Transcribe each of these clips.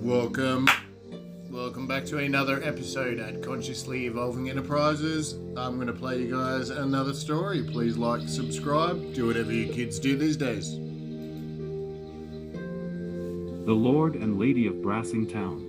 Welcome. Welcome back to another episode at Consciously Evolving Enterprises. I'm going to play you guys another story. Please like, subscribe, do whatever you kids do these days. The Lord and Lady of Brassing Town.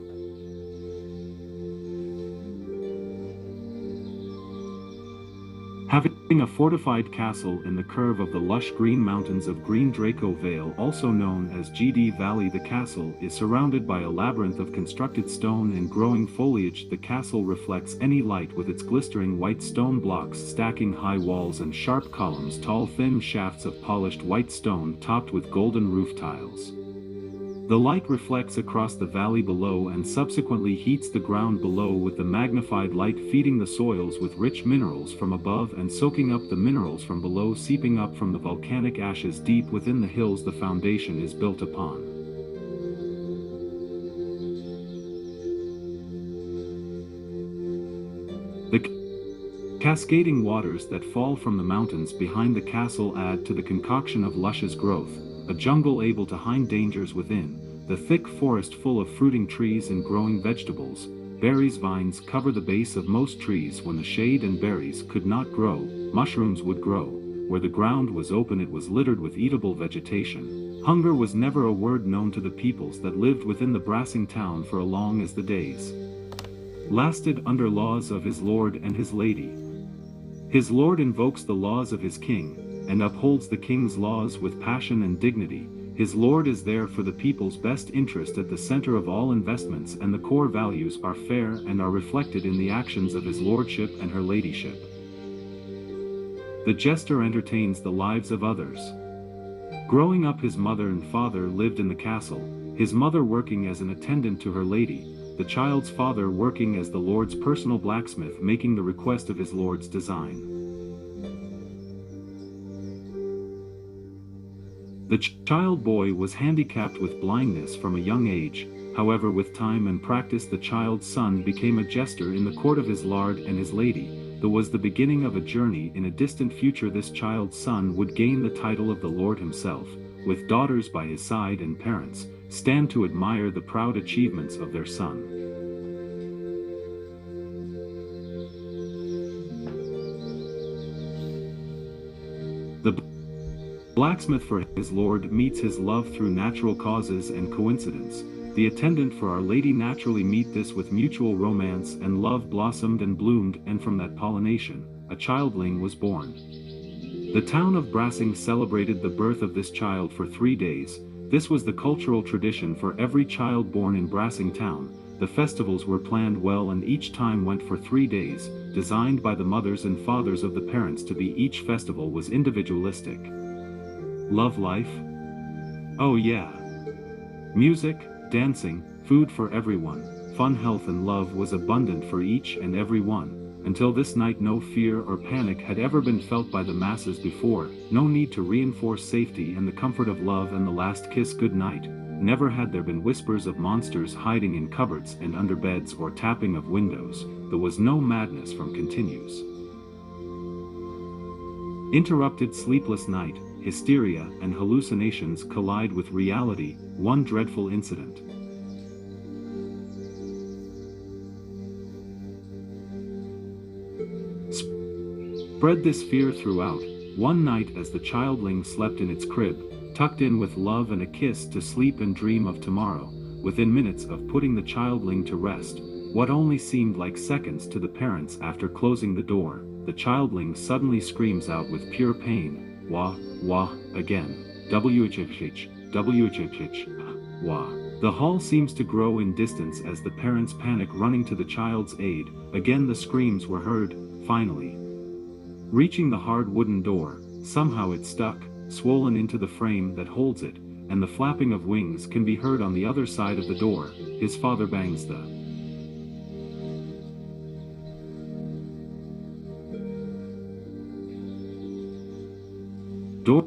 Having a fortified castle in the curve of the lush green mountains of Green Draco Vale, also known as GD Valley, the castle is surrounded by a labyrinth of constructed stone and growing foliage. The castle reflects any light with its glistering white stone blocks stacking high walls and sharp columns, tall thin shafts of polished white stone topped with golden roof tiles. The light reflects across the valley below and subsequently heats the ground below, with the magnified light feeding the soils with rich minerals from above and soaking up the minerals from below, seeping up from the volcanic ashes deep within the hills the foundation is built upon. The cascading waters that fall from the mountains behind the castle add to the concoction of luscious growth, a jungle able to hide dangers within, the thick forest full of fruiting trees and growing vegetables. Berries, vines cover the base of most trees. When the shade and berries could not grow, mushrooms would grow. Where the ground was open, it was littered with eatable vegetation. Hunger was never a word known to the peoples that lived within the Brassing Town, for as long as the days lasted under laws of his lord and his lady. His lord invokes the laws of his king, and upholds the king's laws with passion and dignity. His lord is there for the people's best interest, at the center of all investments, and the core values are fair and are reflected in the actions of his lordship and her ladyship. The jester entertains the lives of others. Growing up, his mother and father lived in the castle, his mother working as an attendant to her lady, the child's father working as the lord's personal blacksmith, making the request of his lord's design. The child boy was handicapped with blindness from a young age. However, with time and practice, the child's son became a jester in the court of his lord and his lady. That was the beginning of a journey. In a distant future, this child's son would gain the title of the lord himself, with daughters by his side and parents stand to admire the proud achievements of their son. The blacksmith for his lord meets his love through natural causes and coincidence. The attendant for Our Lady naturally meet this with mutual romance, and love blossomed and bloomed, and from that pollination, a childling was born. The town of Brassing celebrated the birth of this child for 3 days. This was the cultural tradition for every child born in Brassing Town. The festivals were planned well, and each time went for 3 days, designed by the mothers and fathers of the parents to be. Each festival was individualistic. Love life? Oh yeah. Music, dancing, food for everyone, fun, health and love was abundant for each and every one. Until this night, no fear or panic had ever been felt by the masses before. No need to reinforce safety and the comfort of love and the last kiss good night. Never had there been whispers of monsters hiding in cupboards and under beds or tapping of windows. There was no madness from continues. Interrupted sleepless night, hysteria and hallucinations collide with reality. One dreadful incident spread this fear throughout. One night, as the childling slept in its crib, tucked in with love and a kiss to sleep and dream of tomorrow, within minutes of putting the childling to rest, what only seemed like seconds to the parents after closing the door, the childling suddenly screams out with pure pain, "Wah, wah," again. "WHHH, WHHH, wah." The hall seems to grow in distance as the parents panic, running to the child's aid. Again the screams were heard. Finally, reaching the hard wooden door, somehow it stuck, swollen into the frame that holds it, and the flapping of wings can be heard on the other side of the door. His father bangs the door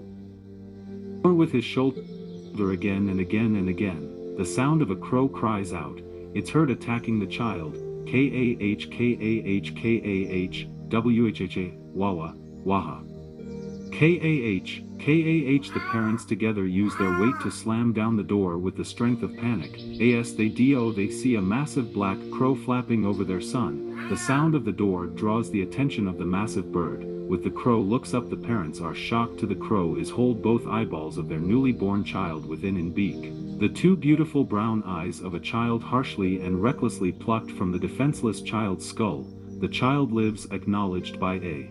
with his shoulder again and again and again. The sound of a crow cries out. It's heard attacking the child. K-A-H, K-A-H, K-A-H, W-H-H-A, Wawa, Waha. KAH, the parents together use their weight to slam down the door with the strength of panic. As they see a massive black crow flapping over their son. The sound of the door draws the attention of the massive bird. With the crow looks up, the parents are shocked to the crow is hold both eyeballs of their newly born child within in beak. The two beautiful brown eyes of a child harshly and recklessly plucked from the defenseless child's skull. The child lives, acknowledged by a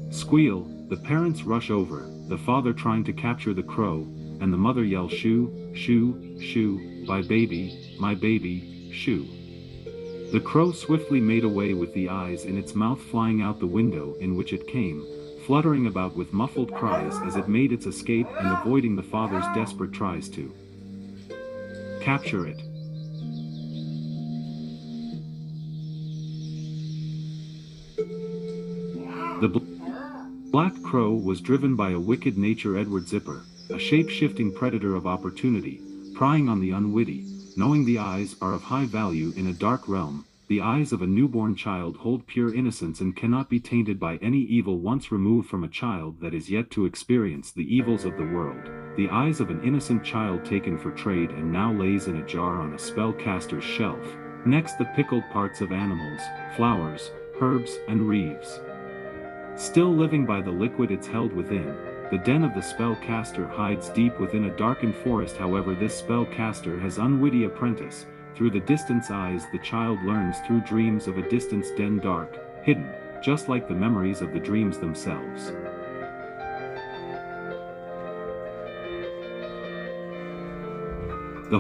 squeal. The parents rush over, the father trying to capture the crow, and the mother yells, "Shoo, shoo, shoo, my baby, shoo." The crow swiftly made away with the eyes in its mouth flying out the window in which it came, fluttering about with muffled cries as it made its escape and avoiding the father's desperate tries to capture it. The black crow was driven by a wicked nature. Edward Zipper, a shape-shifting predator of opportunity, prying on the unwitty, knowing the eyes are of high value in a dark realm. The eyes of a newborn child hold pure innocence and cannot be tainted by any evil once removed from a child that is yet to experience the evils of the world. The eyes of an innocent child taken for trade and now lays in a jar on a spellcaster's shelf. Next, the pickled parts of animals, flowers, herbs, and leaves. Still living by the liquid it's held within, the den of the spellcaster hides deep within a darkened forest. However, this spellcaster has unwitty apprentice. Through the distance eyes the child learns through dreams of a distance den, dark, hidden, just like the memories of the dreams themselves. The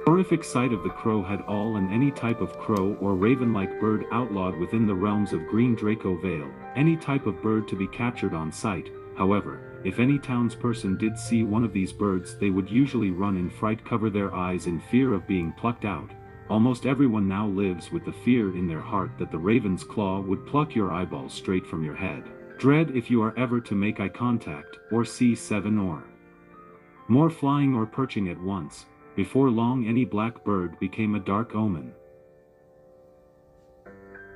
horrific sight of the crow had all and any type of crow or raven-like bird outlawed within the realms of Green Draco Vale, any type of bird to be captured on sight. However, if any townsperson did see one of these birds, they would usually run in fright, cover their eyes in fear of being plucked out. Almost everyone now lives with the fear in their heart that the raven's claw would pluck your eyeballs straight from your head. Dread if you are ever to make eye contact, or see 7 or more flying or perching at once. Before long any black bird became a dark omen.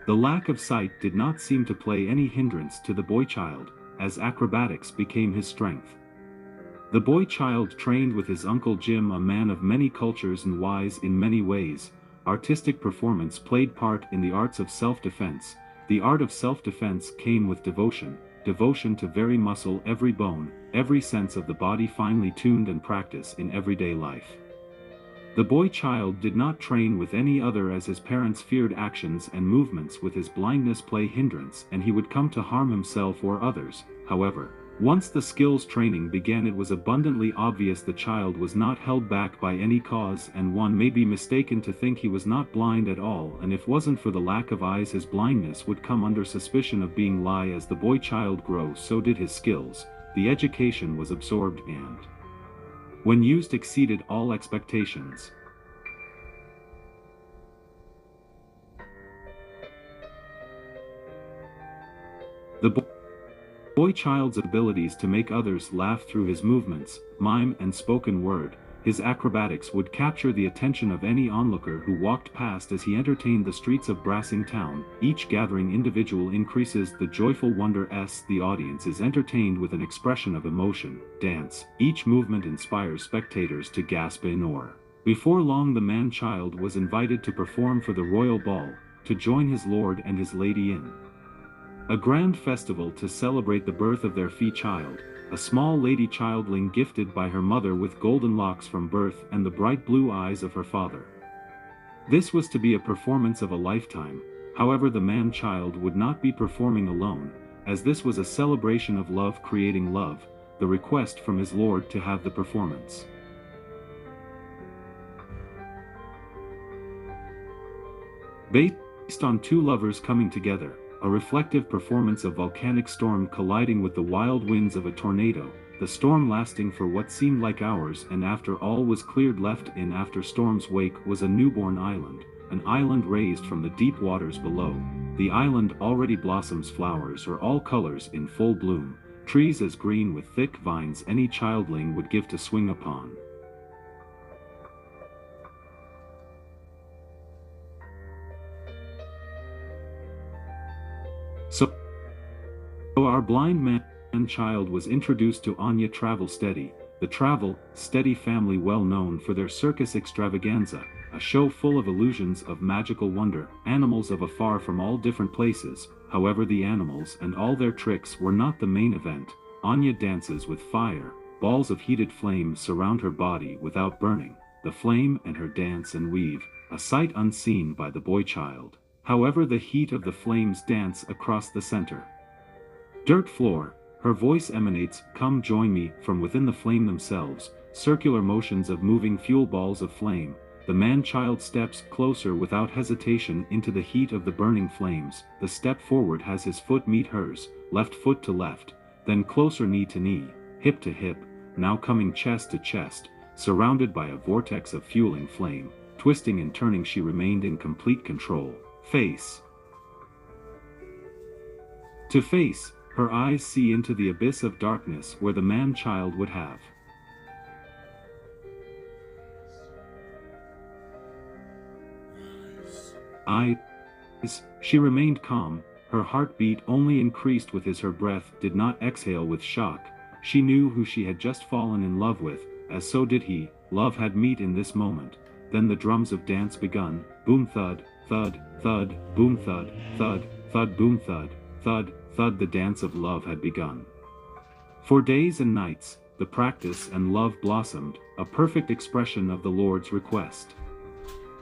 The lack of sight did not seem to play any hindrance to the boy child, as acrobatics became his strength. The boy child trained with his Uncle Jim, a man of many cultures and wise in many ways. Artistic performance played part in the arts of self-defense. The art of self-defense came with devotion to very muscle, every bone, every sense of the body finely tuned and practice in everyday life. The boy child did not train with any other, as his parents feared actions and movements with his blindness play hindrance and he would come to harm himself or others. However, once the skills training began, it was abundantly obvious the child was not held back by any cause, and one may be mistaken to think he was not blind at all, and if wasn't for the lack of eyes his blindness would come under suspicion of being lie. As the boy child grows, so did his skills. The education was absorbed and, when used, exceeded all expectations. The boy child's abilities to make others laugh through his movements, mime and spoken word, his acrobatics would capture the attention of any onlooker who walked past as he entertained the streets of Brassing Town. Each gathering individual increases the joyful wonder as the audience is entertained with an expression of emotion, dance. Each movement inspires spectators to gasp in awe. Before long the man-child was invited to perform for the royal ball, to join his lord and his lady in a grand festival to celebrate the birth of their child, a small lady childling gifted by her mother with golden locks from birth and the bright blue eyes of her father. This was to be a performance of a lifetime. However, the man-child would not be performing alone, as this was a celebration of love creating love, the request from his lord to have the performance based on two lovers coming together, a reflective performance of volcanic storm colliding with the wild winds of a tornado, the storm lasting for what seemed like hours, and after all was cleared, left in after storm's wake was a newborn island, an island raised from the deep waters below. The island already blossoms, flowers are all colors in full bloom, trees as green with thick vines any childling would give to swing upon. So our blind man man-child was introduced to Anya Travel Steady, the Travel Steady family well known for their circus extravaganza, a show full of illusions of magical wonder, animals of afar from all different places. However, the animals and all their tricks were not the main event. Anya dances with fire, balls of heated flame surround her body without burning, the flame and her dance and weave, a sight unseen by the boy-child. However, the heat of the flames dance across the center. Dirt floor, her voice emanates, "Come join me," from within the flame themselves, circular motions of moving fuel balls of flame. The man-child steps closer without hesitation into the heat of the burning flames. The step forward has his foot meet hers, left foot to left, then closer knee to knee, hip to hip, now coming chest to chest, surrounded by a vortex of fueling flame. Twisting and turning, she remained in complete control. Face to face, her eyes see into the abyss of darkness where the man-child would have. She remained calm, her heartbeat only increased with as her breath did not exhale with shock. She knew who she had just fallen in love with, as so did he. Love had met in this moment. Then the drums of dance begun, boom thud, thud, thud, boom thud, thud, thud, boom thud, thud, thud. The dance of love had begun. For days and nights, the practice and love blossomed, a perfect expression of the Lord's request.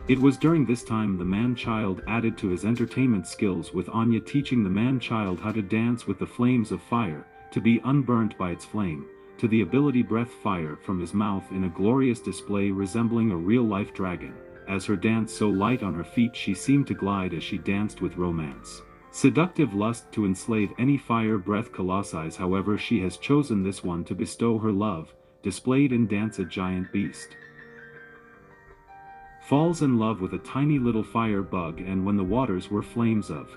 It was during this time the man-child added to his entertainment skills, with Anya teaching the man-child how to dance with the flames of fire, to be unburnt by its flame, to the ability breath fire from his mouth in a glorious display resembling a real-life dragon. As her dance so light on her feet, she seemed to glide as she danced with romance. Seductive lust to enslave any fire breath colossi. However, she has chosen this one to bestow her love, displayed in dance. A giant beast falls in love with a tiny little fire bug, and when the waters were flames of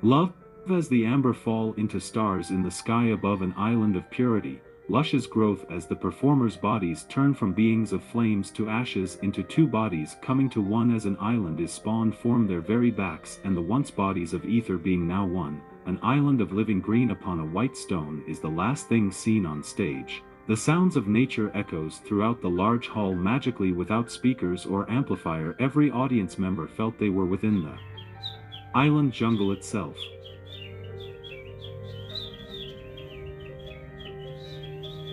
love as the amber fall into stars in the sky above an island of purity, luscious growth as the performers' bodies turn from beings of flames to ashes into two bodies coming to one as an island is spawned form their very backs, and the once bodies of ether being now one, an island of living green upon a white stone is the last thing seen on stage. The sounds of nature echoes throughout the large hall magically without speakers or amplifier. Every audience member felt they were within the island jungle itself.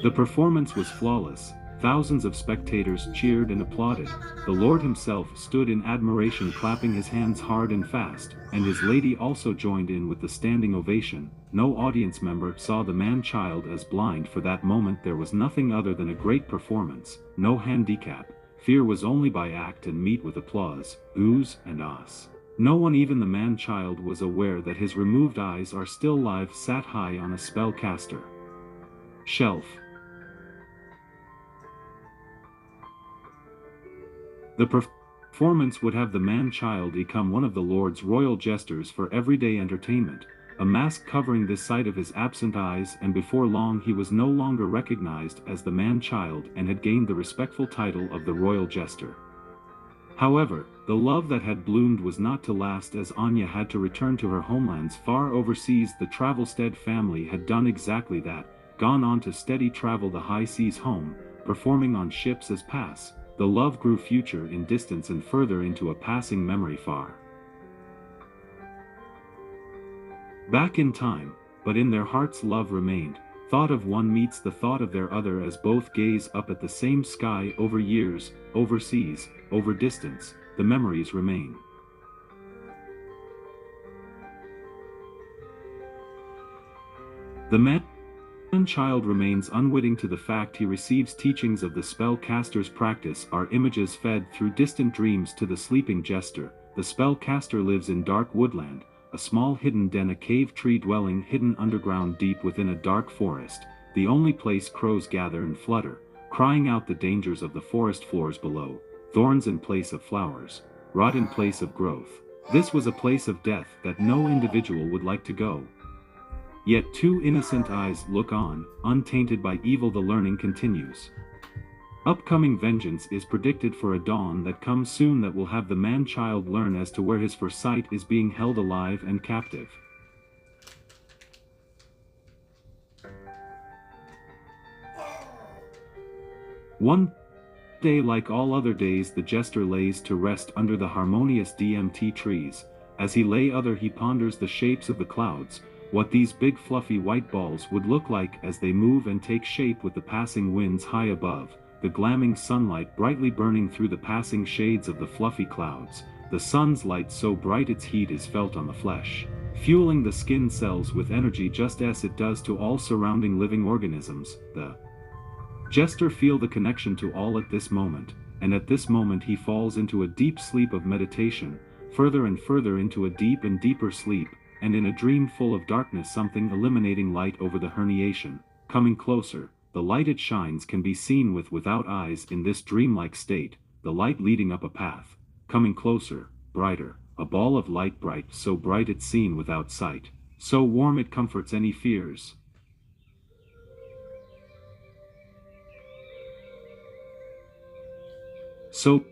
The performance was flawless. Thousands of spectators cheered and applauded. The Lord himself stood in admiration, clapping his hands hard and fast, and his lady also joined in with the standing ovation. No audience member saw the man-child as blind. For that moment there was nothing other than a great performance, no handicap. Fear was only by act and meet with applause, oohs and ahs. No one, even the man-child, was aware that his removed eyes are still live, sat high on a spellcaster shelf. The performance would have the man-child become one of the Lord's royal jesters for everyday entertainment, a mask covering the sight of his absent eyes, and before long he was no longer recognized as the man-child and had gained the respectful title of the royal jester. However, the love that had bloomed was not to last, as Anya had to return to her homelands far overseas. The Travelstead family had done exactly that, gone on to steady travel the high seas home, performing on ships as pass. The love grew future in distance and further into a passing memory far back in time, but in their hearts love remained. Thought of one meets the thought of their other as both gaze up at the same sky. Over years, over seas, over distance, the memories remain. The man-child remains unwitting to the fact he receives teachings of the spellcaster's practice are images fed through distant dreams to the sleeping jester. The spellcaster lives in dark woodland, a small hidden den, a cave tree dwelling hidden underground deep within a dark forest, the only place crows gather and flutter, crying out the dangers of the forest floors below, thorns in place of flowers, rot in place of growth. This was a place of death that no individual would like to go. Yet two innocent eyes look on, untainted by evil. The learning continues. Upcoming vengeance is predicted for a dawn that comes soon that will have the man-child learn as to where his foresight is being held alive and captive. One day, like all other days, the jester lays to rest under the harmonious DMT trees. As he he ponders the shapes of the clouds, what these big fluffy white balls would look like as they move and take shape with the passing winds high above, the glamming sunlight brightly burning through the passing shades of the fluffy clouds, the sun's light so bright its heat is felt on the flesh, fueling the skin cells with energy just as it does to all surrounding living organisms. The jester feel the connection to all at this moment, and at this moment he falls into a deep sleep of meditation, further and further into a deep and deeper sleep, and in a dream full of darkness something illuminating light over the herniation, coming closer, the light it shines can be seen without eyes in this dreamlike state, the light leading up a path, coming closer, brighter, a ball of light bright so bright it's seen without sight, so warm it comforts any fears. So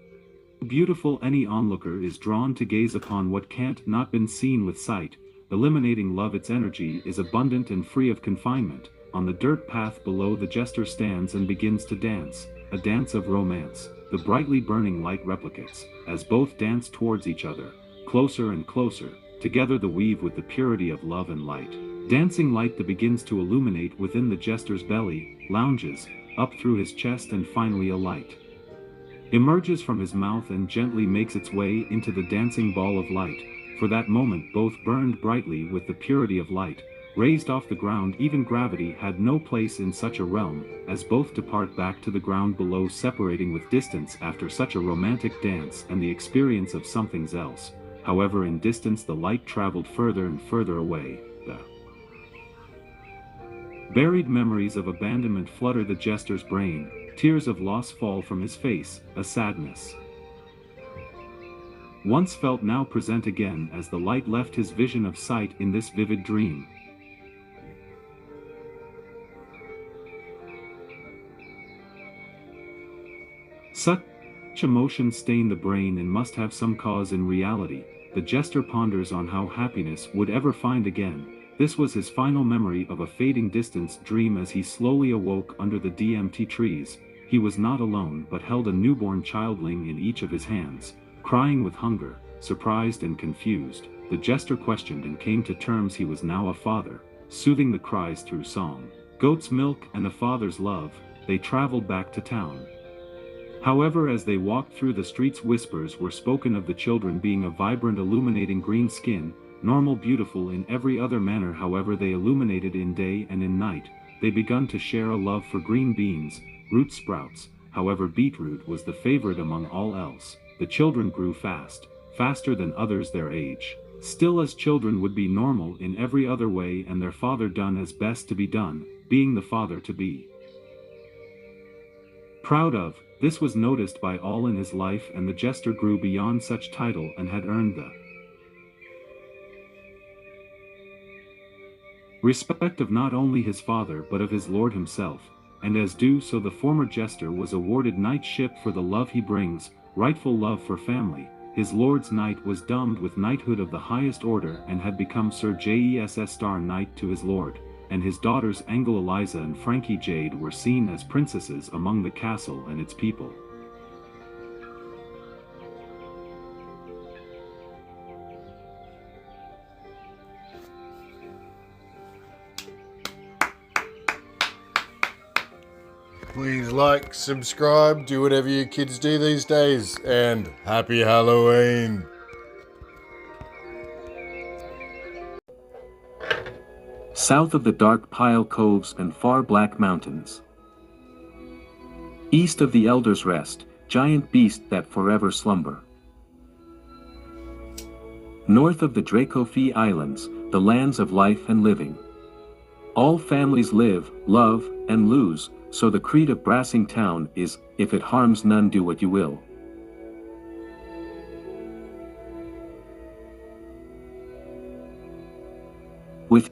beautiful any onlooker is drawn to gaze upon what can't not been seen with sight, eliminating love its energy is abundant and free of confinement. On the dirt path below the jester stands and begins to dance, a dance of romance, the brightly burning light replicates, as both dance towards each other, closer and closer, together the weave with the purity of love and light. Dancing light that begins to illuminate within the jester's belly, lounges, up through his chest and finally a light emerges from his mouth and gently makes its way into the dancing ball of light. For that moment both burned brightly with the purity of light, raised off the ground. Even gravity had no place in such a realm, as both depart back to the ground below, separating with distance after such a romantic dance and the experience of something else. However, in distance the light traveled further and further away. The buried memories of abandonment flutter the jester's brain, tears of loss fall from his face, a sadness once felt now present again as the light left his vision of sight in this vivid dream. Such emotions stain the brain and must have some cause in reality. The jester ponders on how happiness would ever find again. This was his final memory of a fading distance dream. As he slowly awoke under the DMT trees, he was not alone but held a newborn childling in each of his hands. Crying with hunger, surprised and confused, the jester questioned and came to terms he was now a father, soothing the cries through song, goat's milk and a father's love. They traveled back to town. However, as they walked through the streets, whispers were spoken of the children being a vibrant illuminating green skin, normal, beautiful in every other manner. However, they illuminated in day and in night. They begun to share a love for green beans, root sprouts. However, beetroot was the favorite among all else. The children grew fast, faster than others their age. Still, as children would be normal in every other way, and their father done as best to be done, being the father to be proud of. This was noticed by all in his life, and the jester grew beyond such title and had earned the respect of not only his father but of his lord himself, and as do so the former jester was awarded knightship for the love he brings, rightful love for family. His lord's knight was dubbed with knighthood of the highest order and had become Sir Jess Star Knight to his lord, and his daughters Angel Eliza and Frankie Jade were seen as princesses among the castle and its people. Please like, subscribe, do whatever you kids do these days, and happy Halloween! South of the dark pile coves and far black mountains. East of the Elder's Rest, giant beast that forever slumber. North of the Dracophi Islands, the lands of life and living. All families live, love, and lose, so the creed of Brassing Town is, if it harms none do what you will. With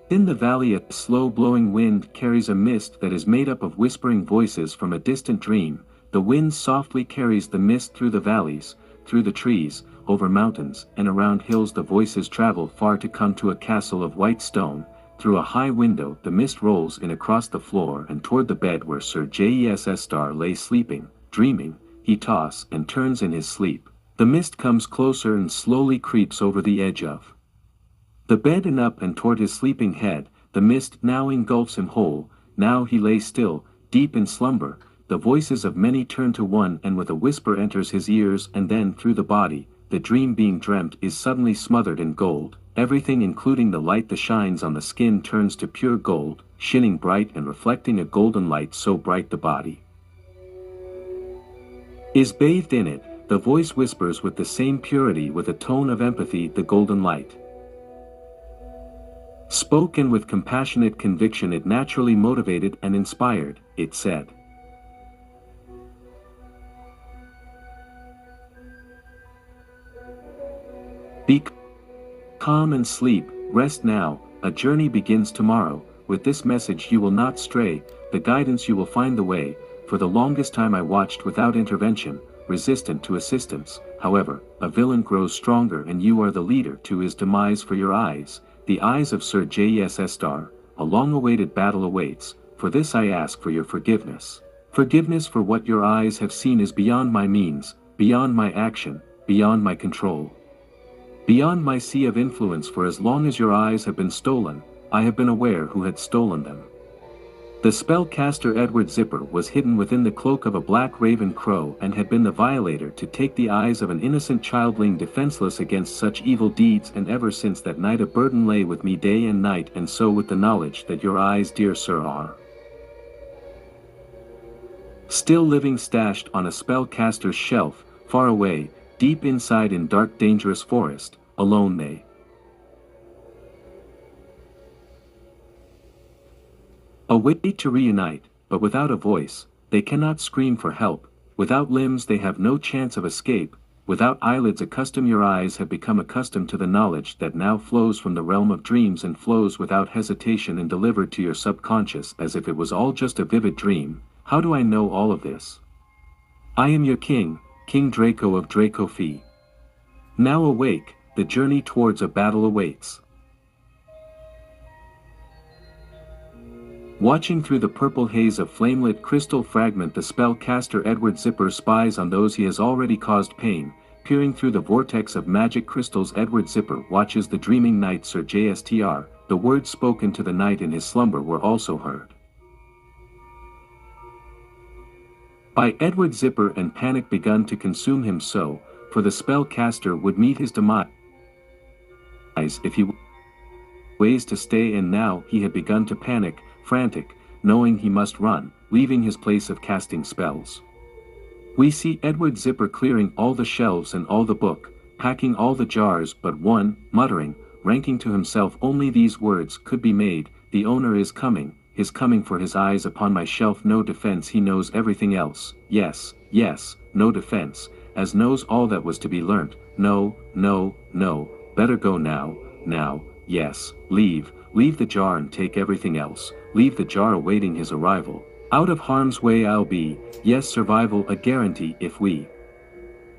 In the valley a slow-blowing wind carries a mist that is made up of whispering voices from a distant dream. The wind softly carries the mist through the valleys, through the trees, over mountains, and around hills. The voices travel far to come to a castle of white stone. Through a high window the mist rolls in across the floor and toward the bed where Sir Jes Star lay sleeping, dreaming. He tosses and turns in his sleep. The mist comes closer and slowly creeps over the edge of the bed and up and toward his sleeping head. The mist now engulfs him whole. Now he lays still, deep in slumber. The voices of many turn to one, and with a whisper enters his ears, and then through the body, the dream being dreamt is suddenly smothered in gold. Everything, including the light that shines on the skin, turns to pure gold, shining bright and reflecting a golden light so bright the body is bathed in it. The voice whispers with the same purity, with a tone of empathy. The golden light spoke, and with compassionate conviction it naturally motivated and inspired. It said, "Be calm and sleep, rest now, a journey begins tomorrow. With this message you will not stray, the guidance you will find the way. For the longest time I watched without intervention, resistant to assistance. However, a villain grows stronger, and you are the leader to his demise. For your eyes, the eyes of Sir Jes Star, a long-awaited battle awaits. For this I ask for your forgiveness. Forgiveness for what your eyes have seen is beyond my means, beyond my action, beyond my control, beyond my sea of influence. For as long as your eyes have been stolen, I have been aware who had stolen them." The spellcaster Edward Zipper was hidden within the cloak of a black raven crow, and had been the violator to take the eyes of an innocent childling defenseless against such evil deeds. And ever since that night a burden lay with me day and night, and so with the knowledge that your eyes, dear sir, are still living, stashed on a spellcaster's shelf, far away, deep inside in dark dangerous forest. Alone they await to reunite, but without a voice, they cannot scream for help. Without limbs they have no chance of escape. Without eyelids accustomed, your eyes have become accustomed to the knowledge that now flows from the realm of dreams, and flows without hesitation and delivered to your subconscious as if it was all just a vivid dream. How do I know all of this? I am your king, King Draco of Dracophi. Now awake, the journey towards a battle awaits. Watching through the purple haze of flamelit crystal fragment, the spellcaster Edward Zipper spies on those he has already caused pain. Peering through the vortex of magic crystals, Edward Zipper watches the dreaming night Sir JSTR. The words spoken to the night in his slumber were also heard by Edward Zipper, and panic begun to consume him. So, for the spellcaster would meet his demise if he ways to stay, and now he had begun to panic, frantic, knowing he must run, leaving his place of casting spells. We see Edward Zipper clearing all the shelves and all the book, packing all the jars but one, muttering, ranking to himself only these words could be made: "The owner is coming, for his eyes upon my shelf. No defense, he knows everything else. Yes, yes, no defense, as knows all that was to be learnt. No, no, no, better go now, now, yes, leave the jar and take everything else. Leave the jar awaiting his arrival. Out of harm's way I'll be, yes, survival a guarantee if we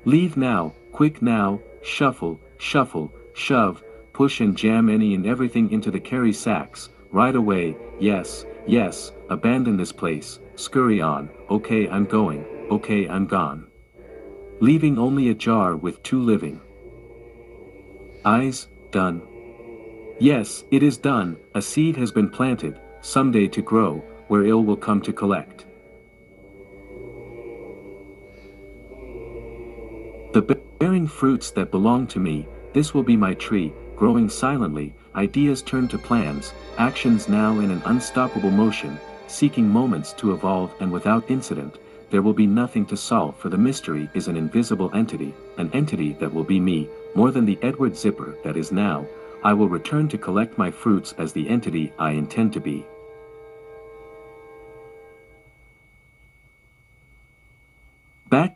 leave now, quick now, shuffle, shuffle, shove, push and jam any and everything into the carry sacks, right away, yes, yes, abandon this place, scurry on, okay I'm going, okay I'm gone. Leaving only a jar with 2 living eyes, done. Yes, it is done, a seed has been planted, someday to grow, where ill will come to collect the bearing fruits that belong to me. This will be my tree, growing silently, ideas turn to plans, actions now in an unstoppable motion, seeking moments to evolve, and without incident, there will be nothing to solve, for the mystery is an invisible entity, an entity that will be me, more than the Edward Zipper that is now. I will return to collect my fruits as the entity I intend to be. Back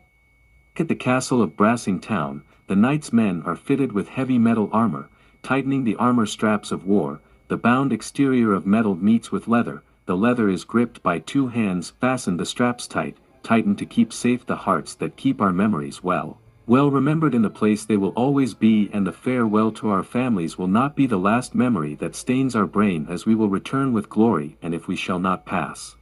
at the castle of Brassing Town, the knight's men are fitted with heavy metal armor, tightening the armor straps of war. the bound exterior of metal meets with leather, the leather is gripped by two hands, fasten the straps tight, tighten to keep safe the hearts that keep our memories well remembered in the place they will always be, and the farewell to our families will not be the last memory that stains our brain, as we will return with glory, and if we shall not pass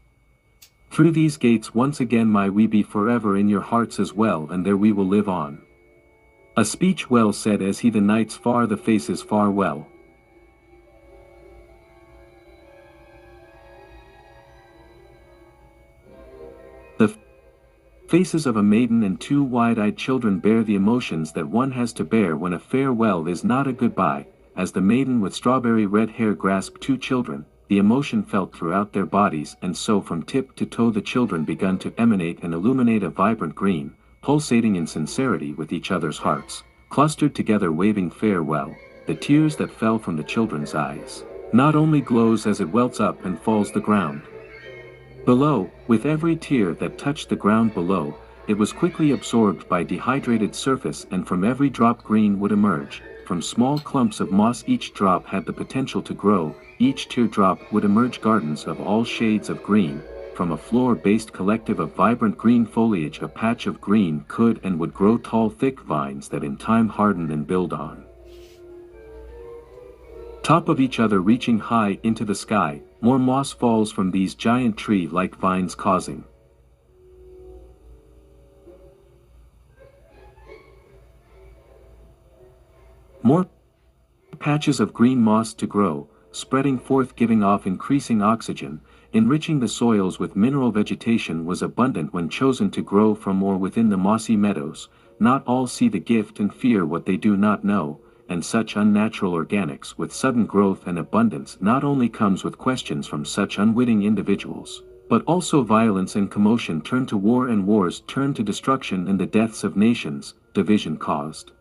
through these gates once again, may we be forever in your hearts as well, and there we will live on. A speech well said, as he the knights far the faces far well. The faces of a maiden and two wide-eyed children bear the emotions that one has to bear when a farewell is not a goodbye. As the maiden with strawberry red hair grasped two children, the emotion felt throughout their bodies, and so from tip to toe the children begun to emanate and illuminate a vibrant green, pulsating in sincerity with each other's hearts, clustered together waving farewell. The tears that fell from the children's eyes not only glows as it welts up and falls the ground below, with every tear that touched the ground below, it was quickly absorbed by dehydrated surface, and from every drop green would emerge. From small clumps of moss each drop had the potential to grow, each teardrop would emerge gardens of all shades of green. From a floor-based collective of vibrant green foliage, a patch of green could and would grow tall thick vines that in time harden and build on top of each other, reaching high into the sky. More moss falls from these giant tree-like vines, causing more patches of green moss to grow, spreading forth, giving off increasing oxygen, enriching the soils with mineral. Vegetation was abundant when chosen to grow from or within the mossy meadows. Not all see the gift and fear what they do not know, and such unnatural organics with sudden growth and abundance not only comes with questions from such unwitting individuals, but also violence and commotion turn to war, and wars turn to destruction, and the deaths of nations, division caused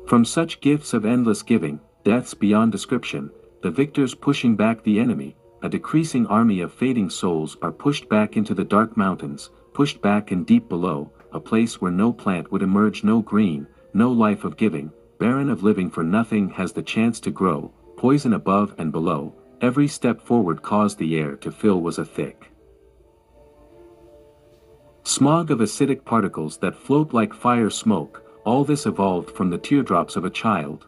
from such gifts of endless giving, deaths beyond description, the victors pushing back the enemy. A decreasing army of fading souls are pushed back into the dark mountains, pushed back and deep below, a place where no plant would emerge, no green, no life of giving, barren of living, for nothing has the chance to grow. Poison above and below, every step forward caused the air to fill was a thick smog of acidic particles that float like fire smoke. All this evolved from the teardrops of a child.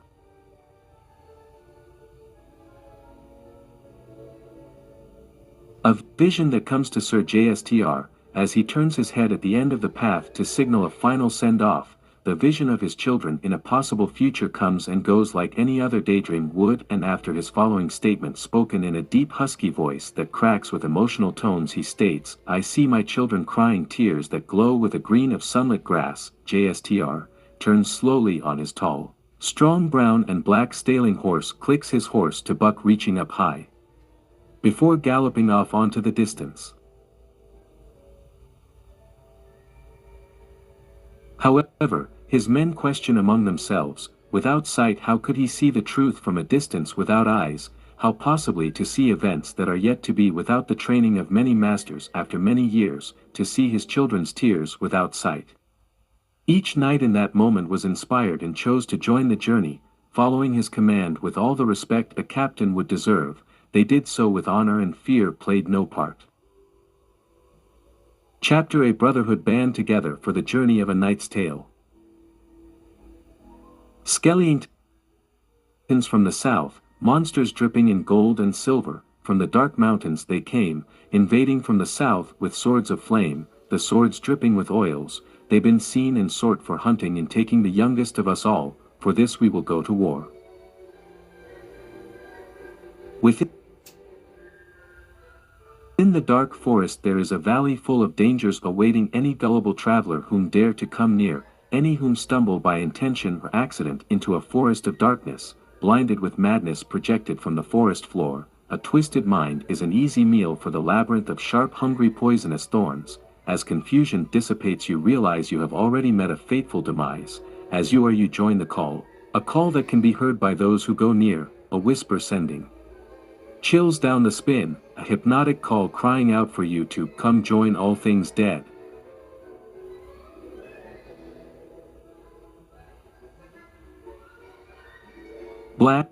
A vision that comes to Sir Jstr, as he turns his head at the end of the path to signal a final send-off. The vision of his children in a possible future comes and goes like any other daydream would, and after his following statement, spoken in a deep husky voice that cracks with emotional tones, he states, "I see my children crying tears that glow with a green of sunlit grass." Jstr turns slowly on his tall, strong brown and black staling horse, clicks his horse to buck, reaching up high before galloping off onto the distance. However, his men question among themselves, without sight how could he see the truth from a distance? Without eyes, how possibly to see events that are yet to be? Without the training of many masters, after many years, to see his children's tears? Without sight. Each knight in that moment was inspired and chose to join the journey, following his command with all the respect a captain would deserve. They did so with honor, and fear played no part. Chapter: A brotherhood band together for the journey of a knight's tale. Skellyingtons from the south, monsters dripping in gold and silver, from the dark mountains they came, invading from the south with swords of flame, the swords dripping with oils. They've been seen and sought for hunting and taking the youngest of us all. For this we will go to war. Within the dark forest there is a valley full of dangers awaiting any gullible traveler whom dare to come near, any whom stumble by intention or accident into a forest of darkness, blinded with madness projected from the forest floor. A twisted mind is an easy meal for the labyrinth of sharp, hungry, poisonous thorns. As confusion dissipates, you realize you have already met a fateful demise. As you join the call, a call that can be heard by those who go near, a whisper sending chills down the spine, a hypnotic call crying out for you to come join all things dead. Black,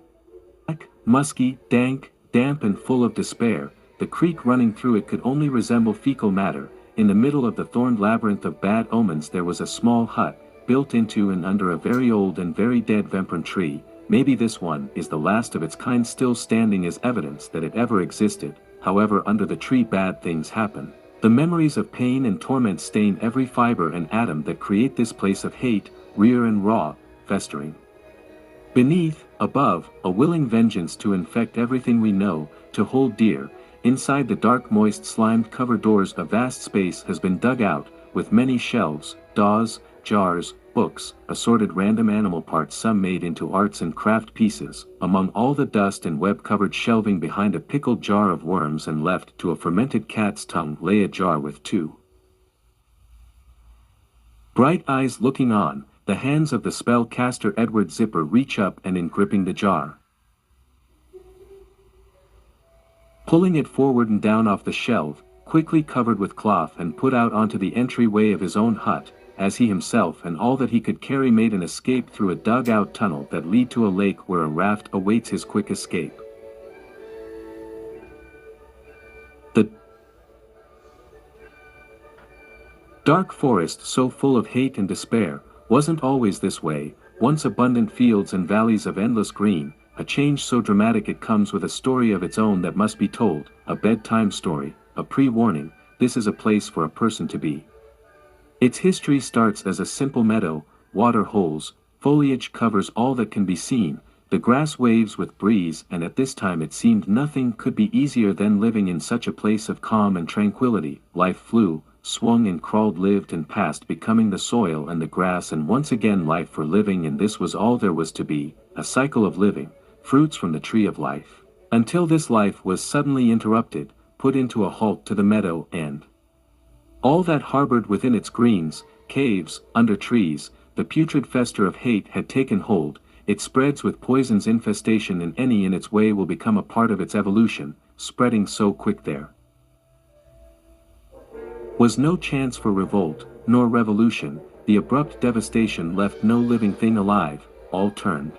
musky, dank, damp and full of despair. The creek running through it could only resemble fecal matter. In the middle of the thorned labyrinth of bad omens there was a small hut, built into and under a very old and very dead vempran tree. Maybe this one is the last of its kind still standing as evidence that it ever existed. However, under the tree bad things happen. The memories of pain and torment stain every fiber and atom that create this place of hate, rear and raw, festering. Beneath, above, a willing vengeance to infect everything we know, to hold dear. Inside the dark moist slimed cover doors a vast space has been dug out, with many shelves, daws, jars, books, assorted random animal parts some made into arts and craft pieces. Among all the dust and web-covered shelving behind a pickled jar of worms and left to a fermented cat's tongue lay a jar with two bright eyes looking on. The hands of the spell-caster Edward Zipper reach up and in gripping the jar, pulling it forward and down off the shelf, quickly covered with cloth and put out onto the entryway of his own hut, as he himself and all that he could carry made an escape through a dug-out tunnel that lead to a lake where a raft awaits his quick escape. The dark forest, so full of hate and despair, wasn't always this way. Once abundant fields and valleys of endless green, a change so dramatic it comes with a story of its own that must be told, a bedtime story, a pre-warning. This is a place for a person to be. Its history starts as a simple meadow, water holes, foliage covers all that can be seen, the grass waves with breeze, and at this time it seemed nothing could be easier than living in such a place of calm and tranquility. Life flew, swung and crawled, lived and passed, becoming the soil and the grass and once again life for living, and this was all there was to be, a cycle of living, fruits from the tree of life. Until this life was suddenly interrupted, put into a halt to the meadow and all that harbored within its greens, caves, under trees. The putrid fester of hate had taken hold. It spreads with poison's infestation, and any in its way will become a part of its evolution, spreading so quick there was no chance for revolt, nor revolution. The abrupt devastation left no living thing alive, all turned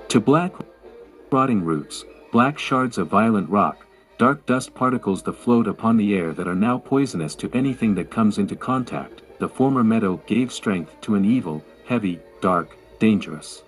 to black rotting roots, black shards of violent rock, dark dust particles that float upon the air that are now poisonous to anything that comes into contact. The former meadow gave strength to an evil, heavy, dark, dangerous.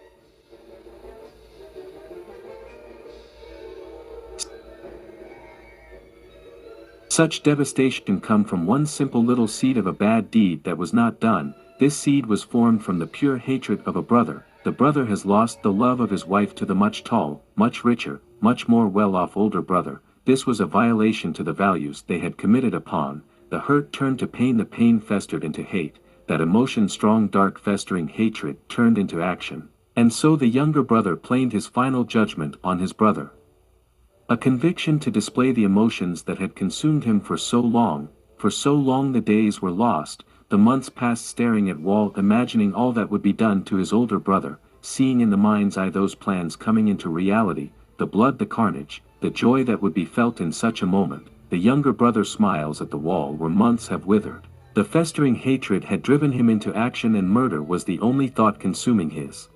Such devastation come from one simple little seed of a bad deed that was not done. This seed was formed from the pure hatred of a brother. The brother has lost the love of his wife to the much tall, much richer, much more well-off older brother. This was a violation to the values they had committed upon. The hurt turned to pain, the pain festered into hate, that emotion, strong dark festering hatred, turned into action. And so the younger brother planed his final judgment on his brother. A conviction to display the emotions that had consumed him for so long. For so long the days were lost, the months passed staring at wall, imagining all that would be done to his older brother, seeing in the mind's eye those plans coming into reality, the blood, the carnage, the joy that would be felt in such a moment. The younger brother smiles at the wall where months have withered. The festering hatred had driven him into action, and murder was the only thought consuming his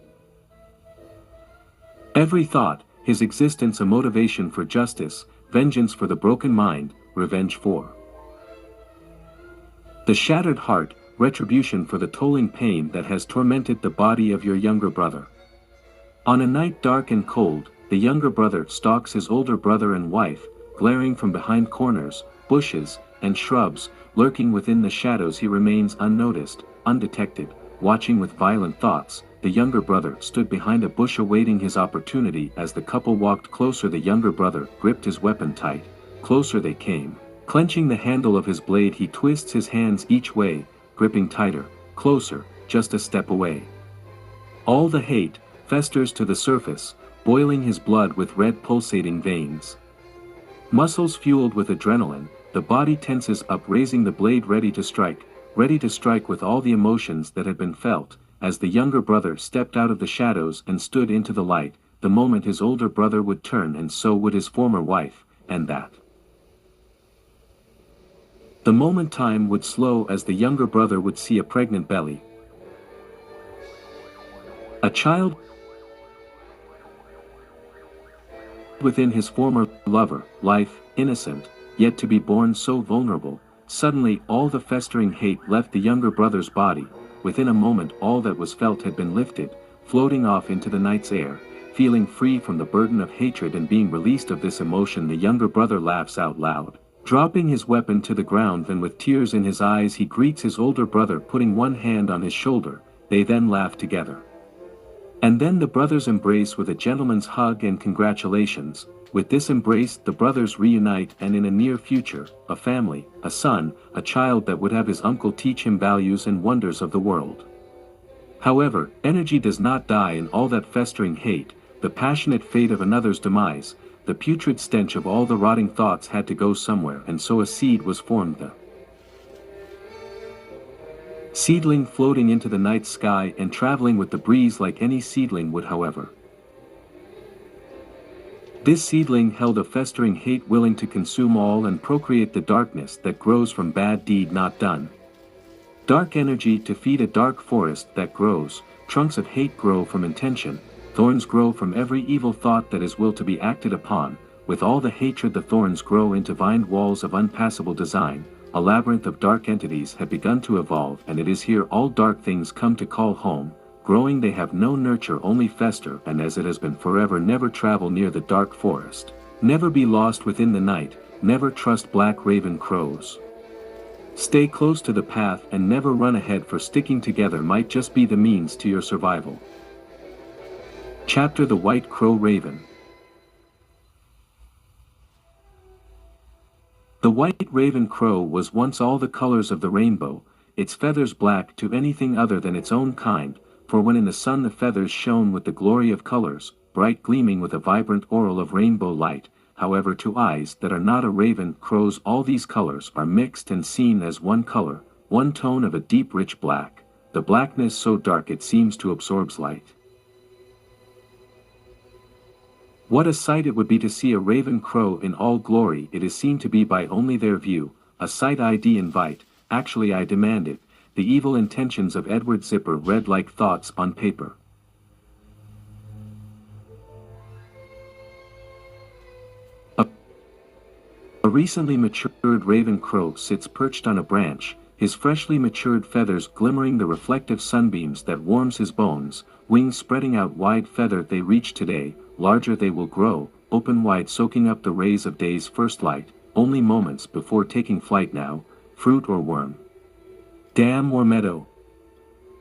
every thought, his existence a motivation for justice, vengeance for the broken mind, revenge for the shattered heart, retribution for the tolling pain that has tormented the body of your younger brother. On a night dark and cold, the younger brother stalks his older brother and wife, glaring from behind corners, bushes, and shrubs. Lurking within the shadows he remains unnoticed, undetected, watching with violent thoughts. The younger brother stood behind a bush awaiting his opportunity. As the couple walked closer, the younger brother gripped his weapon tight. Closer they came. Clenching the handle of his blade, he twists his hands each way, gripping tighter, closer, just a step away. All the hate festers to the surface, boiling his blood with red pulsating veins. Muscles fueled with adrenaline, the body tenses up, raising the blade ready to strike with all the emotions that had been felt. As the younger brother stepped out of the shadows and stood into the light, the moment his older brother would turn, and so would his former wife, and that the moment time would slow, as the younger brother would see a pregnant belly, a child within his former lover, life, innocent, yet to be born so vulnerable. Suddenly all the festering hate left the younger brother's body. Within a moment all that was felt had been lifted, floating off into the night's air. Feeling free from the burden of hatred and being released of this emotion, the younger brother laughs out loud. Dropping his weapon to the ground, and with tears in his eyes he greets his older brother, putting one hand on his shoulder. They then laugh together. And then the brothers embrace with a gentleman's hug and congratulations. With this embrace the brothers reunite, and in a near future, a family, a son, a child that would have his uncle teach him values and wonders of the world. However, energy does not die in all that festering hate, the passionate fate of another's demise, the putrid stench of all the rotting thoughts had to go somewhere, and so a seed was formed, the seedling floating into the night sky and traveling with the breeze like any seedling would. However, this seedling held a festering hate willing to consume all and procreate the darkness that grows from bad deed not done. Dark energy to feed a dark forest that grows, trunks of hate grow from intention, thorns grow from every evil thought that is will to be acted upon. With all the hatred the thorns grow into vined walls of unpassable design. A labyrinth of dark entities had begun to evolve, and it is here all dark things come to call home. Growing they have no nurture, only fester, and as it has been forever, never travel near the dark forest. Never be lost within the night, never trust black raven crows. Stay close to the path and never run ahead, for sticking together might just be the means to your survival. Chapter: The White Crow Raven. The white raven crow was once all the colors of the rainbow, its feathers black to anything other than its own kind, for when in the sun the feathers shone with the glory of colors, bright gleaming with a vibrant aureole of rainbow light. However, to eyes that are not a raven crow's all these colors are mixed and seen as one color, one tone of a deep rich black, the blackness so dark it seems to absorb light. What a sight it would be to see a raven crow in all glory! It is seen to be by only their view, a sight I'd invite, actually I demand it. The evil intentions of Edward Zipper read like thoughts on paper. A recently matured raven crow sits perched on a branch, his freshly matured feathers glimmering the reflective sunbeams that warms his bones, wings spreading out wide. Feather they reach today, larger they will grow, open wide soaking up the rays of day's first light, only moments before taking flight now, fruit or worm, dam or meadow.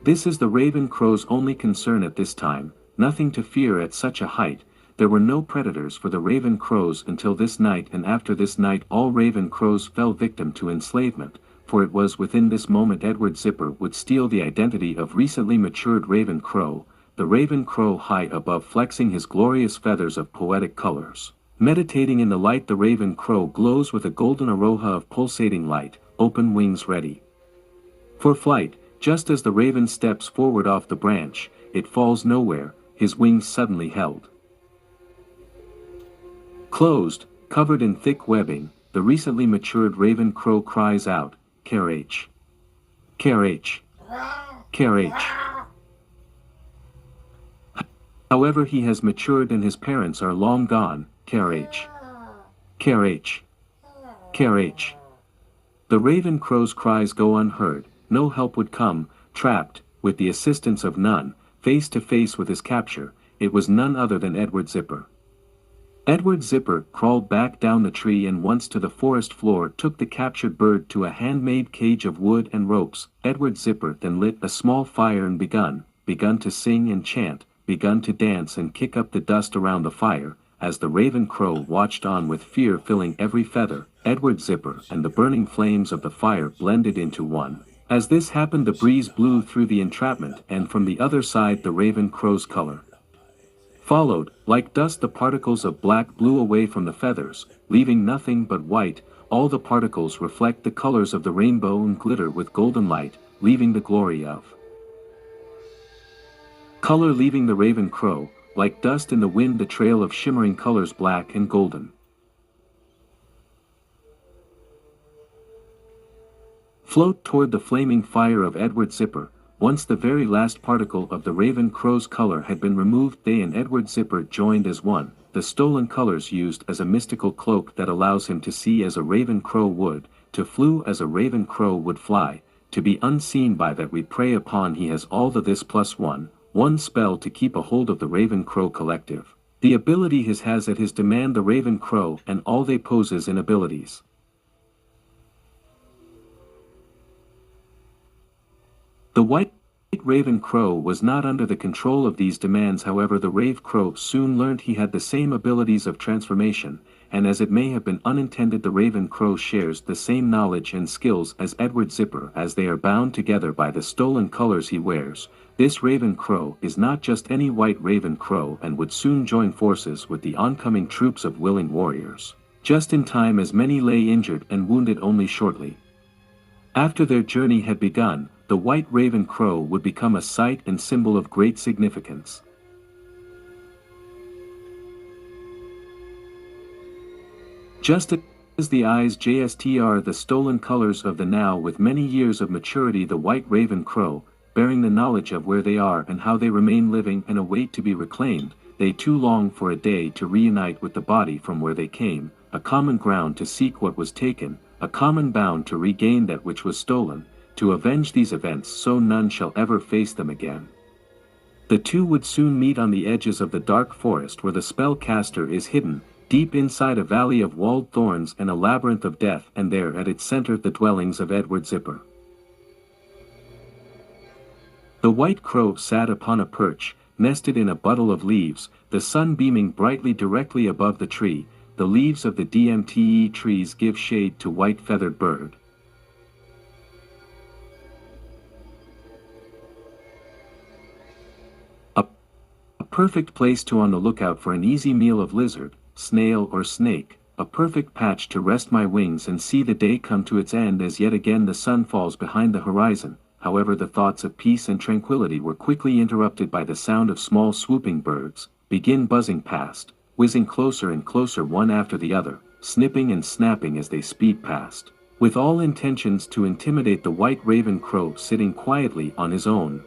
This is the raven crow's only concern at this time, nothing to fear at such a height. There were no predators for the raven crows until this night, and after this night all raven crows fell victim to enslavement, for it was within this moment Edward Zipper would steal the identity of recently matured raven crow, the raven crow high above flexing his glorious feathers of poetic colors. Meditating in the light, the raven crow glows with a golden aurora of pulsating light, open wings ready for flight. Just as the raven steps forward off the branch, it falls nowhere, his wings suddenly held closed, covered in thick webbing. The recently matured raven crow cries out, "Carriage! Carriage! Carriage!" However, he has matured and his parents are long gone. Carriage! Carriage! Carriage! The raven crow's cries go unheard, no help would come. Trapped, with the assistance of none, face to face with his capture, it was none other than Edward Zipper. Edward Zipper crawled back down the tree and once to the forest floor took the captured bird to a handmade cage of wood and ropes. Edward Zipper then lit a small fire and begun to sing and chant, begun to dance and kick up the dust around the fire. As the raven crow watched on with fear filling every feather, Edward Zipper and the burning flames of the fire blended into one. As this happened, the breeze blew through the entrapment, and from the other side the raven crow's color followed. Like dust the particles of black blew away from the feathers, leaving nothing but white. All the particles reflect the colors of the rainbow and glitter with golden light, leaving the glory of color leaving the raven crow, like dust in the wind, the trail of shimmering colors black and golden float toward the flaming fire of Edward Zipper. Once the very last particle of the raven crow's color had been removed, they and Edward Zipper joined as one. the stolen colors used as a mystical cloak that allows him to see as a raven crow would, to flew as a raven crow would fly, to be unseen by that we prey upon. He has all the this plus one spell to keep a hold of the Raven Crow collective. The ability his has at his demand the Raven Crow and all they poses in abilities. The White Raven Crow was not under the control of these demands. However, the Rave Crow soon learned he had the same abilities of transformation, and as it may have been unintended, the Raven Crow shares the same knowledge and skills as Edward Zipper, as they are bound together by the stolen colors he wears. This Raven Crow is not just any white Raven Crow and would soon join forces with the oncoming troops of willing warriors, just in time as many lay injured and wounded only shortly. After their journey had begun, the White Raven Crow would become a sight and symbol of great significance. Just as the eyes JSTR the stolen colors of the now with many years of maturity, the White Raven Crow, bearing the knowledge of where they are and how they remain living and await to be reclaimed, they too long for a day to reunite with the body from where they came, a common ground to seek what was taken, a common bound to regain that which was stolen, to avenge these events so none shall ever face them again. The two would soon meet on the edges of the dark forest where the spellcaster is hidden, deep inside a valley of walled thorns and a labyrinth of death, and there at its center the dwellings of Edward Zipper. The White Crow sat upon a perch, nested in a bundle of leaves, the sun beaming brightly directly above the tree. The leaves of the DMTE trees give shade to white-feathered bird. A perfect place to on the lookout for an easy meal of lizard, snail or snake, a perfect patch to rest my wings and see the day come to its end as yet again the sun falls behind the horizon. However, the thoughts of peace and tranquility were quickly interrupted by the sound of small swooping birds, begin buzzing past, whizzing closer and closer one after the other, snipping and snapping as they speed past, with all intentions to intimidate the White Raven Crow sitting quietly on his own.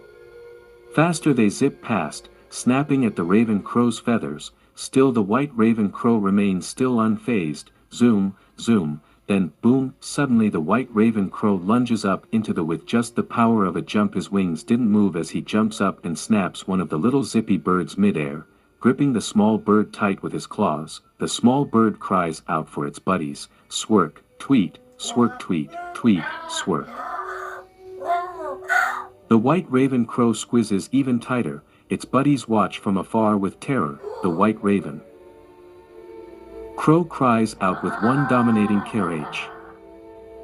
Faster they zip past, snapping at the Raven Crow's feathers. Still the White Raven Crow remains still unfazed. Zoom, zoom, then boom, suddenly the White Raven Crow lunges up into the with just the power of a jump. His wings didn't move as he jumps up and snaps one of the little zippy birds midair, gripping the small bird tight with his claws. The small bird cries out for its buddies, swerk, tweet, swerk, tweet, tweet, swerk. The White Raven Crow squeezes even tighter. Its buddies watch from afar with terror. The White Raven Crow cries out with one dominating carriage.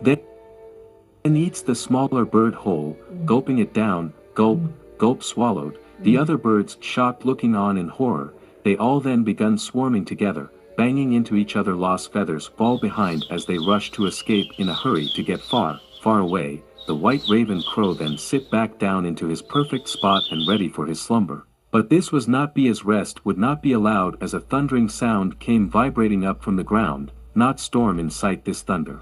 Then eats the smaller bird whole, gulping it down, gulp, gulp swallowed. The other birds shocked looking on in horror. They all then begun swarming together, banging into each other. Lost feathers fall behind as they rush to escape in a hurry to get far, far away. The White Raven Crow then sit back down into his perfect spot and ready for his slumber. But this was not be his rest would not be allowed as a thundering sound came vibrating up from the ground. Not storm in sight. This thunder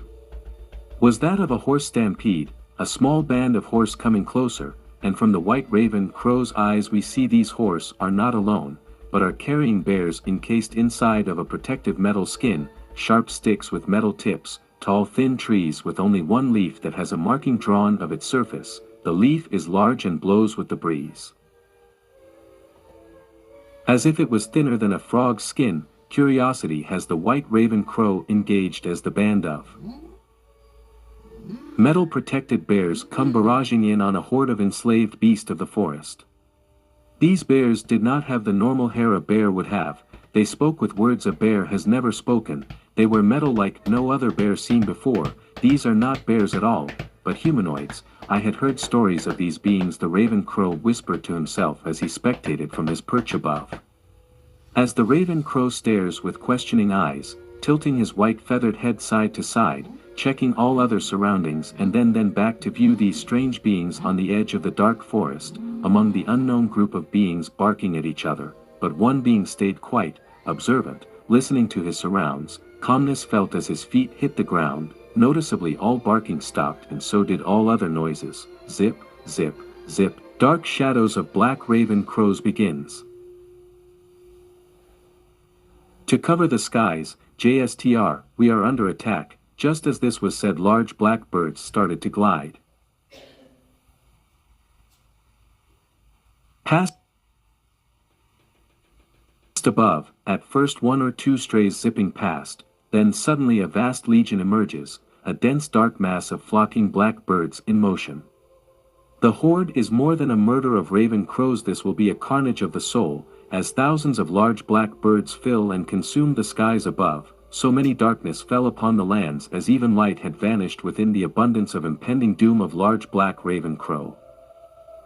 was that of a horse stampede, a small band of horse coming closer, and from the White Raven Crow's eyes we see these horse are not alone, but are carrying bears encased inside of a protective metal skin, sharp sticks with metal tips, tall thin trees with only one leaf that has a marking drawn of its surface. The leaf is large and blows with the breeze, as if it was thinner than a frog's skin. Curiosity has the White Raven Crow engaged as the band of metal protected bears come barraging in on a horde of enslaved beasts of the forest. These bears did not have the normal hair a bear would have. They spoke with words a bear has never spoken. They were metal like no other bear seen before. These are not bears at all, but humanoids. I had heard stories of these beings, the Raven Crow whispered to himself as he spectated from his perch above. As the Raven Crow stares with questioning eyes, tilting his white feathered head side to side, checking all other surroundings and then back to view these strange beings on the edge of the dark forest, among the unknown group of beings barking at each other, but one being stayed quite observant, listening to his surrounds. Calmness felt as his feet hit the ground. Noticeably all barking stopped and so did all other noises. Zip, zip, zip. Dark shadows of Black Raven Crows begins. To cover the skies, JSTR, we are under attack. Just as this was said, large black birds started to glide past above, at first one or two strays zipping past, then suddenly a vast legion emerges, a dense dark mass of flocking black birds in motion. The horde is more than a murder of raven crows. This will be a carnage of the soul, as thousands of large black birds fill and consume the skies above. So many darkness fell upon the lands as even light had vanished within the abundance of impending doom of large black raven crow.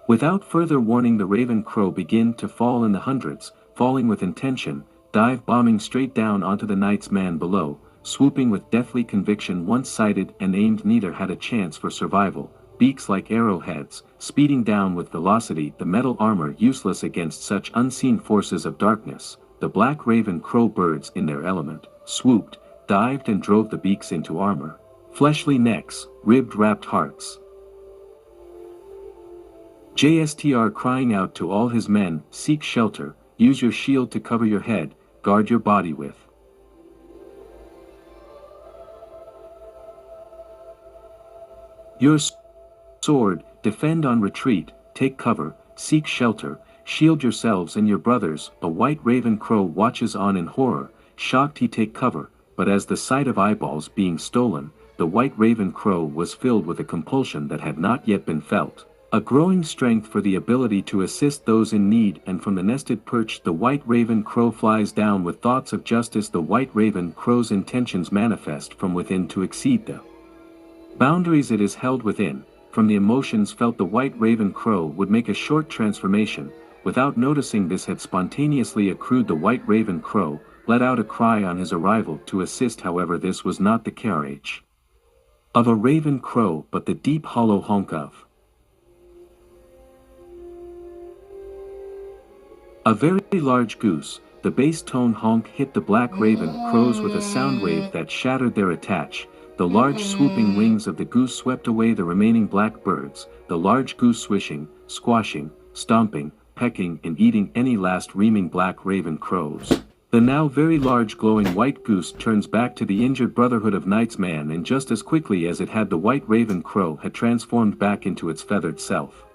Without further warning, the raven crow begin to fall in the hundreds, falling with intention, dive bombing straight down onto the knight's man below, swooping with deathly conviction. Once sighted and aimed, neither had a chance for survival, beaks like arrowheads, speeding down with velocity, the metal armor useless against such unseen forces of darkness. The black raven crow birds in their element, swooped, dived and drove the beaks into armor. Fleshly necks, ribbed wrapped hearts. JSTR crying out to all his men, seek shelter, use your shield to cover your head, guard your body with your sword, defend on retreat, take cover, seek shelter, shield yourselves and your brothers. A white raven crow watches on in horror, shocked he take cover, but as the sight of eyeballs being stolen, the white raven crow was filled with a compulsion that had not yet been felt. A growing strength for the ability to assist those in need, and from the nested perch the white raven crow flies down with thoughts of justice. The white raven crow's intentions manifest from within to exceed the boundaries it is held within. From the emotions felt, the white raven crow would make a short transformation. Without noticing this had spontaneously accrued, the white raven crow let out a cry on his arrival to assist. However, this was not the carriage of a raven crow, but the deep hollow honk of a very large goose. The bass tone honk hit the black raven crows with a sound wave that shattered their attach. The large swooping wings of the goose swept away the remaining black birds, the large goose swishing, squashing, stomping, pecking and eating any last reaming black raven crows. The now very large glowing white goose turns back to the injured brotherhood of Knight's man, and just as quickly as it had, the white raven crow had transformed back into its feathered self.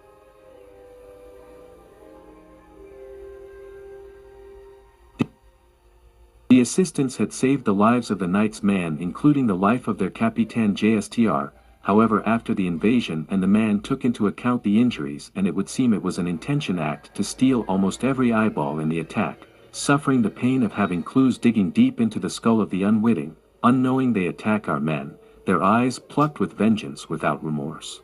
The assistants had saved the lives of the Knight's man, including the life of their Capitan JSTR. However, after the invasion and the man took into account the injuries, and it would seem it was an intention act to steal almost every eyeball in the attack, suffering the pain of having clues digging deep into the skull of the unwitting, unknowing they attack our men, their eyes plucked with vengeance without remorse.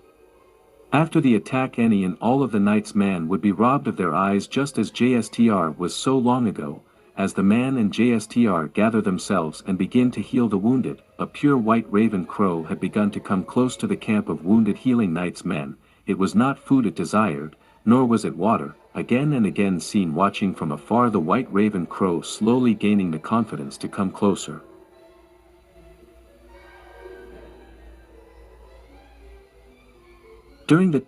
After the attack, any and all of the Knight's man would be robbed of their eyes, just as JSTR was so long ago. As the man and JSTR gather themselves and begin to heal the wounded, a pure white raven crow had begun to come close to the camp of wounded healing Knight's men. It was not food it desired, nor was it water. Again and again seen watching from afar, the white raven crow slowly gaining the confidence to come closer. During the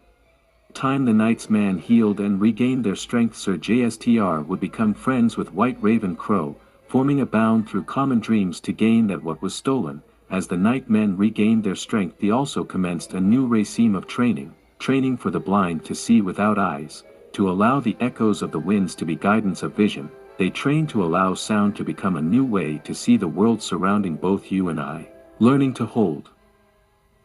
time the Knight's man healed and regained their strength, Sir JSTR would become friends with white raven crow, forming a bond through common dreams to gain that what was stolen. As the Night men regained their strength, they also commenced a new regime of training for the blind to see without eyes, to allow the echoes of the winds to be guidance of vision. They trained to allow sound to become a new way to see the world surrounding both you and I, learning to hold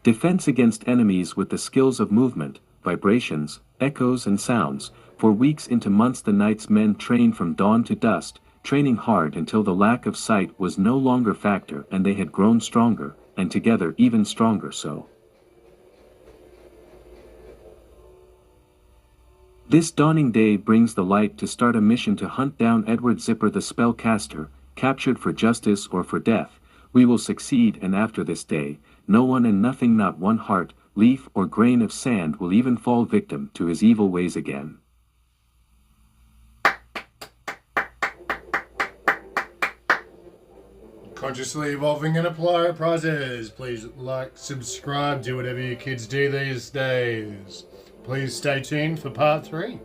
defense against enemies with the skills of movement, vibrations, echoes and sounds. For weeks into months the Knight's men trained from dawn to dusk, training hard until the lack of sight was no longer a factor, and they had grown stronger, and together even stronger. So this dawning day brings the light to start a mission to hunt down Edward Zipper the spellcaster, captured for justice or for death. We will succeed, and after this day, no one and nothing, not one heart, leaf or grain of sand, will even fall victim to his evil ways again. Consciously evolving enterprises. Please like, subscribe, do whatever you kids do these days. Please stay tuned for part 3.